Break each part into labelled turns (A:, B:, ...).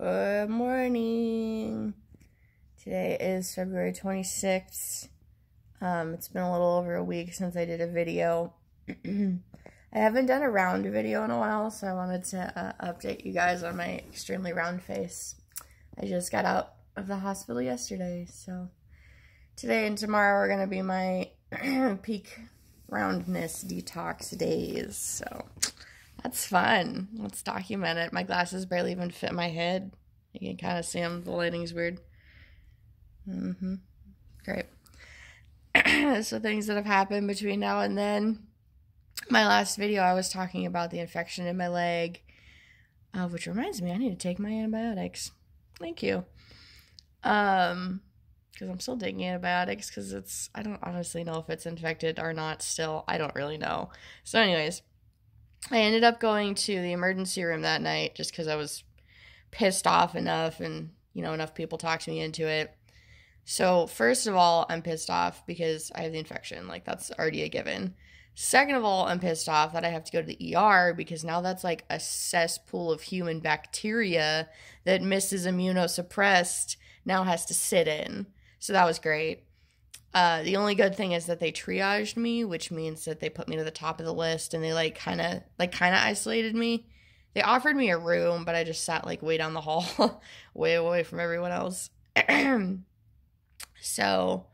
A: Good morning. Today is February 26th. It's been a little over a week since I did a video. I haven't done a round video in a while, so I wanted to update you guys on my extremely round face. I just got out of the hospital yesterday, so today and tomorrow are going to be my peak roundness detox days, so that's fun. Let's document it. My glasses barely even fit my head. You can kind of see them. The lighting's weird. Great. So things that have happened between now and then. My last video, I was talking about the infection in my leg, which reminds me, I need to take my antibiotics. Thank you. Because I'm still taking antibiotics because I don't honestly know if it's infected or not still. I don't really know. So anyways, I ended up going to the emergency room that night just because I was pissed off enough and, enough people talked me into it. So first of all, I'm pissed off because I have the infection. Like, that's already a given. Second of all, I'm pissed off that I have to go to the ER because now that's like a cesspool of human bacteria that Mrs. Immunosuppressed now has to sit in. So that was great. The only good thing is that they triaged me, which means that they put me to the top of the list and they kind of isolated me. They offered me a room, but I just sat way down the hall, way away from everyone else. So,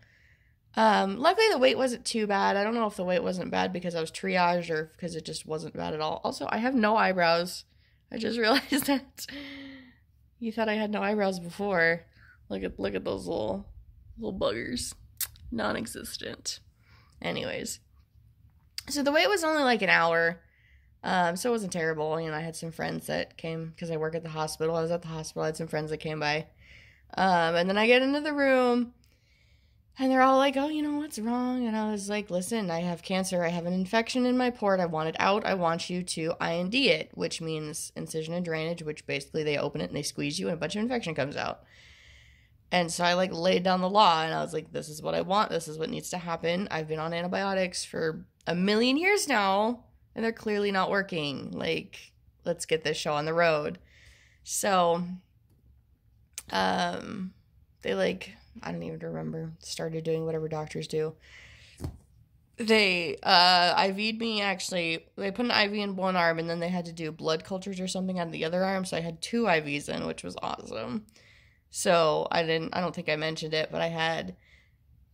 A: luckily the wait wasn't too bad. I don't know if the wait wasn't bad because I was triaged or because it just wasn't bad at all. Also, I have no eyebrows. I just realized that. You thought I had no eyebrows before. Look at those little buggers. Non-existent. Anyways, so the wait was only an hour, so it wasn't terrible. I had some friends that came because I work at the hospital. I was at the hospital. I had some friends that came by, and then I get into the room, and they're all like, "Oh, what's wrong?" And I was like, "Listen, I have cancer. I have an infection in my port. I want it out. I want you to IND it, which means incision and drainage, which basically they open it and they squeeze you, and a bunch of infection comes out." And so I laid down the law and I was like, this is what I want. This is what needs to happen. I've been on antibiotics for 1,000,000 years now and they're clearly not working. Let's get this show on the road. So, they I don't even remember, started doing whatever doctors do. They, IV'd me actually. They put an IV in one arm and then they had to do blood cultures or something on the other arm. So I had 2 IVs in, which was awesome. So I don't think I mentioned it, but I had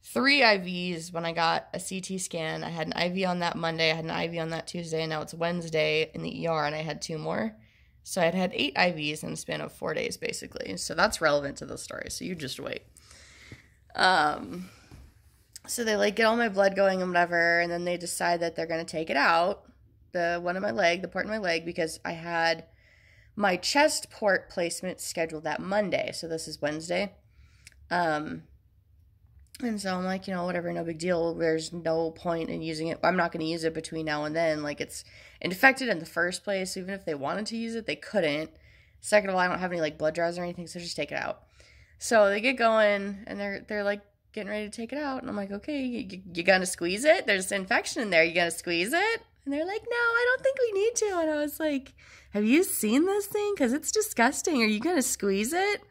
A: 3 IVs when I got a CT scan. I had an IV on that Monday, I had an IV on that Tuesday, and now it's Wednesday in the ER, and I had 2 more. So I had 8 IVs in the span of 4 days, basically. So that's relevant to the story, so you just wait. So they, get all my blood going and whatever, and then they decide that they're going to take it out, the port in my leg, because I had my chest port placement scheduled that Monday, so this is Wednesday. And so I'm like, whatever, no big deal. There's no point in using it. I'm not going to use it between now and then. It's infected in the first place, so even if they wanted to use it, they couldn't. Second of all, I don't have any, blood draws or anything, so just take it out. So they get going, and they're getting ready to take it out, and I'm like, okay, you gonna squeeze it? There's infection in there. You gonna squeeze it? And they're like, no, I don't think we need to. And I was like, have you seen this thing? Because it's disgusting. Are you going to squeeze it?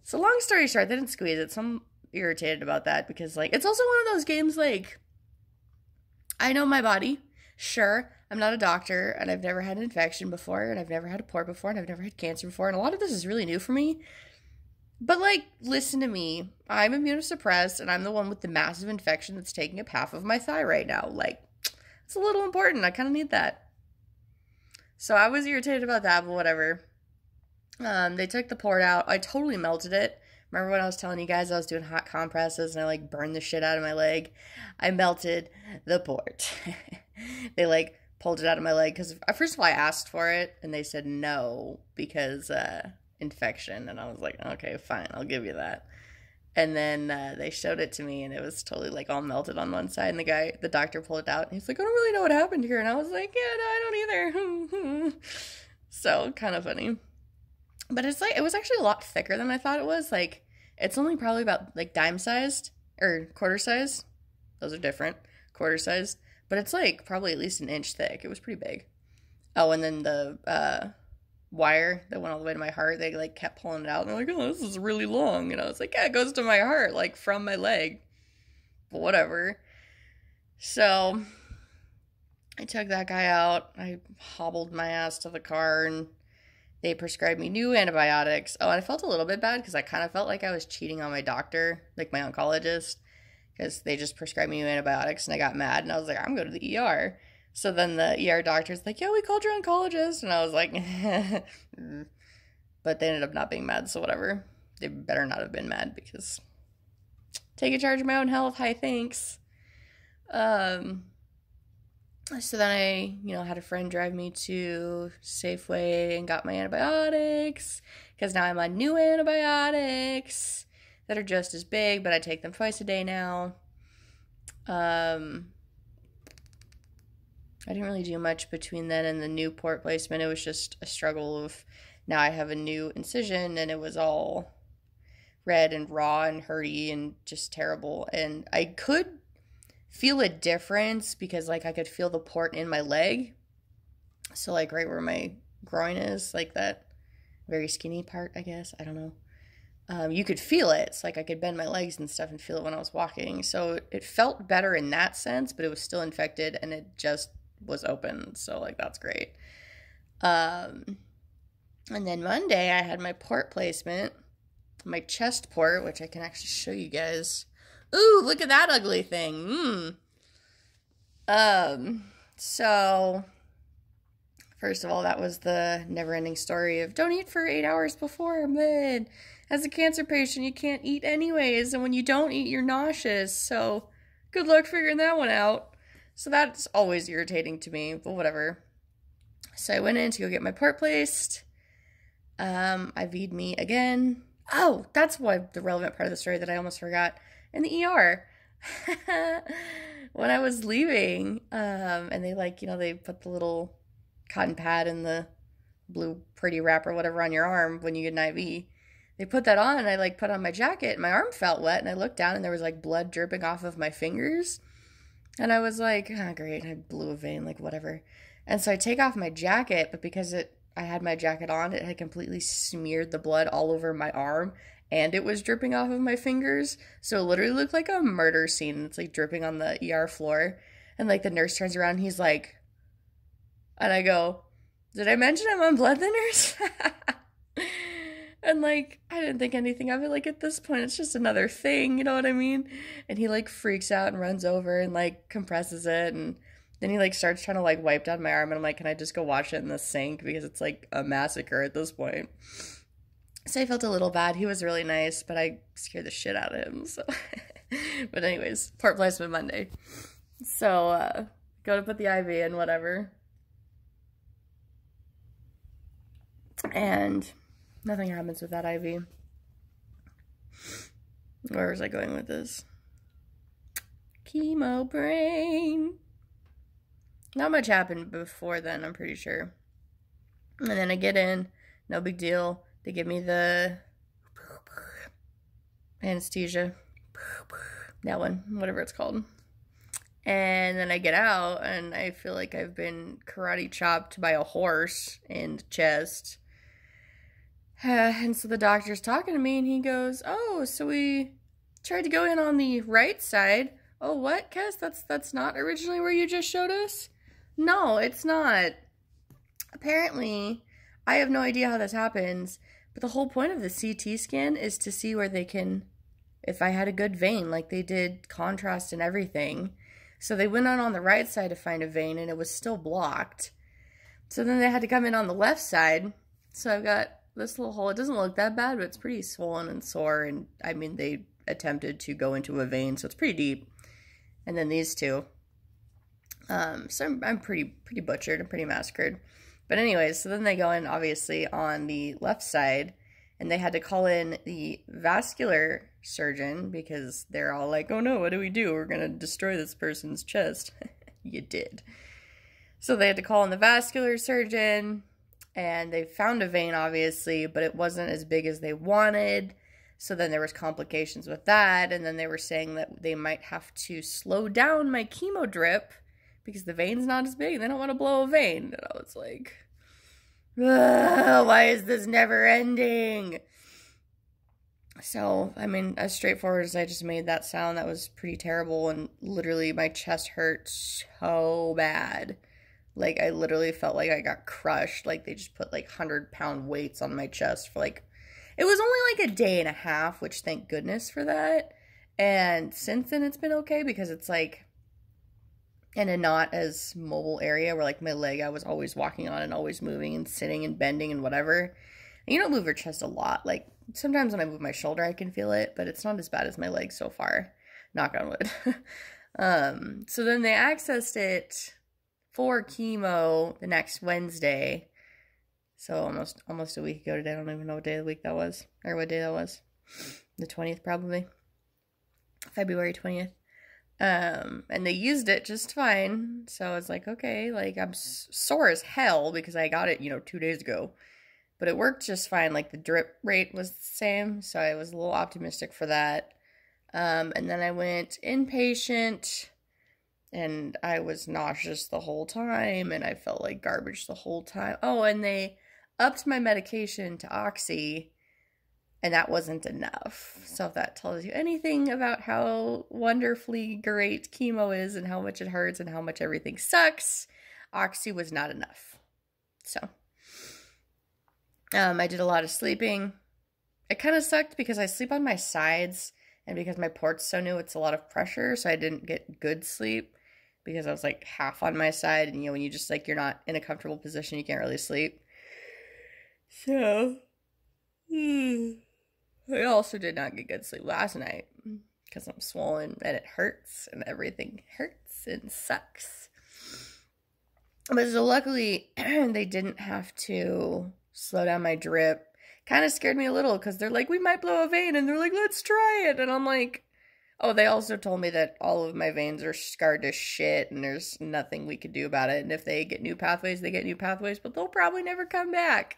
A: So long story short, they didn't squeeze it. So I'm irritated about that because, it's also one of those games, I know my body. Sure, I'm not a doctor, and I've never had an infection before, and I've never had a port before, and I've never had cancer before, and a lot of this is really new for me. But, listen to me. I'm immunosuppressed, and I'm the one with the massive infection that's taking up half of my thigh right now. It's a little important. I kind of need that. So I was irritated about that, but whatever. They took the port out. I totally melted it. Remember when I was telling you guys I was doing hot compresses and I burned the shit out of my leg? I melted the port. They pulled it out of my leg because first of all I asked for it and they said no because infection, and I was like, okay, fine, I'll give you that. And then they showed it to me, and it was totally all melted on one side. And the doctor pulled it out, and he's like, I don't really know what happened here. And I was like, yeah, no, I don't either. So kind of funny. But it was actually a lot thicker than I thought it was. It's only probably about dime sized or quarter size. Those are different. Quarter size. But it's probably at least an inch thick. It was pretty big. Oh, and then the wire that went all the way to my heart. They like kept pulling it out, and they're like, "Oh, this is really long." And I was like, "Yeah, it goes to my heart, like from my leg." But whatever. So I took that guy out. I hobbled my ass to the car, and they prescribed me new antibiotics. Oh, and I felt a little bit bad because I kind of felt like I was cheating on my doctor, like my oncologist, because they just prescribed me new antibiotics, and I got mad, and I was like, I'm going to the ER. So then the ER doctor's like, yeah, we called your oncologist, and I was like, but they ended up not being mad, so whatever. They better not have been mad because taking charge of my own health, hi, thanks. So then I, had a friend drive me to Safeway and got my antibiotics, because now I'm on new antibiotics that are just as big, but I take them twice a day now. I didn't really do much between then and the new port placement. It was just a struggle of, now I have a new incision, and it was all red and raw and hurty and just terrible. And I could feel a difference because like I could feel the port in my leg. So like right where my groin is, like that very skinny part, I guess. I don't know. You could feel it. It's like I could bend my legs and stuff and feel it when I was walking. So it felt better in that sense, but it was still infected and it just was open. So like that's great. And then Monday I had my port placement, my chest port, which I can actually show you guys. Ooh, look at that ugly thing. So first of all, that was the never-ending story of don't eat for 8 hours before, man. As a cancer patient, you can't eat anyways, and when you don't eat, you're nauseous. So good luck figuring that one out. So that's always irritating to me, but whatever. So I went in to go get my port placed. IV'd me again. Oh, that's what the relevant part of the story that I almost forgot. In the ER. When I was leaving, and they they put the little cotton pad and the blue pretty wrap or whatever on your arm when you get an IV. They put that on, and I put on my jacket, and my arm felt wet, and I looked down, and there was blood dripping off of my fingers. And I was like, oh, great, I blew a vein, whatever. And so I take off my jacket, but because I had my jacket on, it had completely smeared the blood all over my arm, and it was dripping off of my fingers. So it literally looked like a murder scene. It's like dripping on the ER floor. And the nurse turns around, and he's like, and I go, did I mention I'm on blood thinners? And I didn't think anything of it. At this point, it's just another thing, you know what I mean? And he freaks out and runs over and compresses it. And then he starts trying to wipe down my arm. And I'm like, can I just go wash it in the sink? Because it's a massacre at this point. So I felt a little bad. He was really nice, but I scared the shit out of him. So, but anyways, port placement Monday. So go to put the IV in, whatever. And nothing happens with that IV. Where was I going with this? Chemo brain. Not much happened before then, I'm pretty sure. And then I get in, no big deal. They give me the anesthesia. That one, whatever it's called. And then I get out, and I feel like I've been karate chopped by a horse in the chest. And so the doctor's talking to me, and he goes, oh, so we tried to go in on the right side. Oh, what, Kes? That's not originally where you just showed us? No, it's not. Apparently, I have no idea how this happens, but the whole point of the CT scan is to see where they can, if I had a good vein, they did contrast and everything. So they went on the right side to find a vein, and it was still blocked. So then they had to come in on the left side. So I've got this little hole. It doesn't look that bad, but it's pretty swollen and sore. And I mean, they attempted to go into a vein, so it's pretty deep. And then these two. So I'm pretty butchered. I'm pretty massacred. But anyways, so then they go in, obviously, on the left side. And they had to call in the vascular surgeon because they're all like, oh no, what do we do? We're going to destroy this person's chest. You did. So they had to call in the vascular surgeon. And they found a vein, obviously, but it wasn't as big as they wanted. So then there was complications with that. And then they were saying that they might have to slow down my chemo drip because the vein's not as big. They don't want to blow a vein. And I was like, Ugh, why is this never ending? So, I mean, as straightforward as I just made that sound, that was pretty terrible, and literally my chest hurt so bad. Like, I literally felt like I got crushed. Like, they just put, like, 100-pound weights on my chest for, like, it was only, like, a day and a half, which thank goodness for that. And since then, it's been okay because it's, like, in a not as mobile area where, like, my leg I was always walking on and always moving and sitting and bending and whatever. And you don't move your chest a lot. Like, sometimes when I move my shoulder, I can feel it, but it's not as bad as my leg so far. Knock on wood. So then they accessed it for chemo the next Wednesday. So almost a week ago today. I don't even know what day of the week that was, or what day that was. The 20th, probably. February 20th. And they used it just fine. So I was like, okay, like, I'm sore as hell because I got it, 2 days ago. But it worked just fine. Like, the drip rate was the same. So I was a little optimistic for that. And then I went inpatient, and I was nauseous the whole time, and I felt like garbage the whole time. Oh, and they upped my medication to Oxy, and that wasn't enough. So if that tells you anything about how wonderfully great chemo is and how much it hurts and how much everything sucks, Oxy was not enough. So I did a lot of sleeping. It kind of sucked because I sleep on my sides, and because my port's so new, it's a lot of pressure, so I didn't get good sleep because I was, like, half on my side, and, when you just, like, you're not in a comfortable position, you can't really sleep. So, I also did not get good sleep last night because I'm swollen, and it hurts, and everything hurts and sucks. But so luckily, they didn't have to slow down my drip. Kind of scared me a little because they're like, we might blow a vein, and they're like, let's try it. And I'm like, oh, they also told me that all of my veins are scarred to shit, and there's nothing we could do about it. And if they get new pathways, they get new pathways, but they'll probably never come back.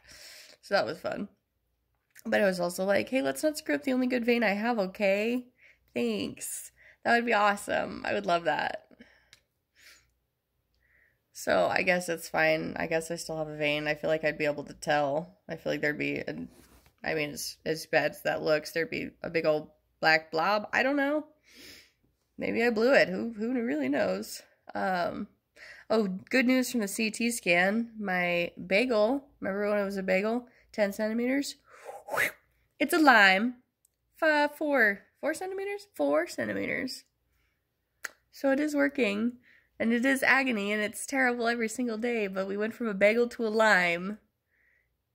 A: So that was fun. But it was also like, hey, let's not screw up the only good vein I have, okay? Thanks. That would be awesome. I would love that. So I guess it's fine. I guess I still have a vein. I feel like I'd be able to tell. I feel like there'd be, as bad as that looks, there'd be a big old black blob. I don't know. Maybe I blew it. Who really knows? Oh, good news from the CT scan. My bagel, remember when it was a bagel? 10 centimeters? It's a Lyme. 4 centimeters? 4 centimeters. So it is working. And it is agony, and it's terrible every single day, but we went from a bagel to a Lyme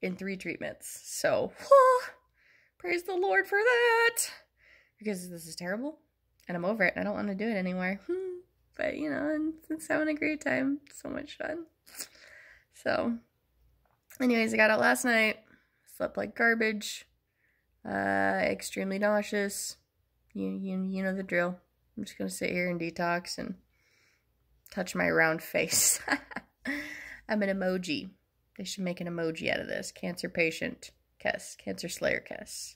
A: in 3 treatments. So, praise the Lord for that. Because this is terrible, and I'm over it, and I don't want to do it anymore. But, it's having a great time. So much fun. So, anyways, I got out last night. Slept like garbage. Extremely nauseous. You know the drill. I'm just going to sit here and detox and touch my round face. I'm an emoji. They should make an emoji out of this. Cancer patient Kess. Cancer slayer Kess.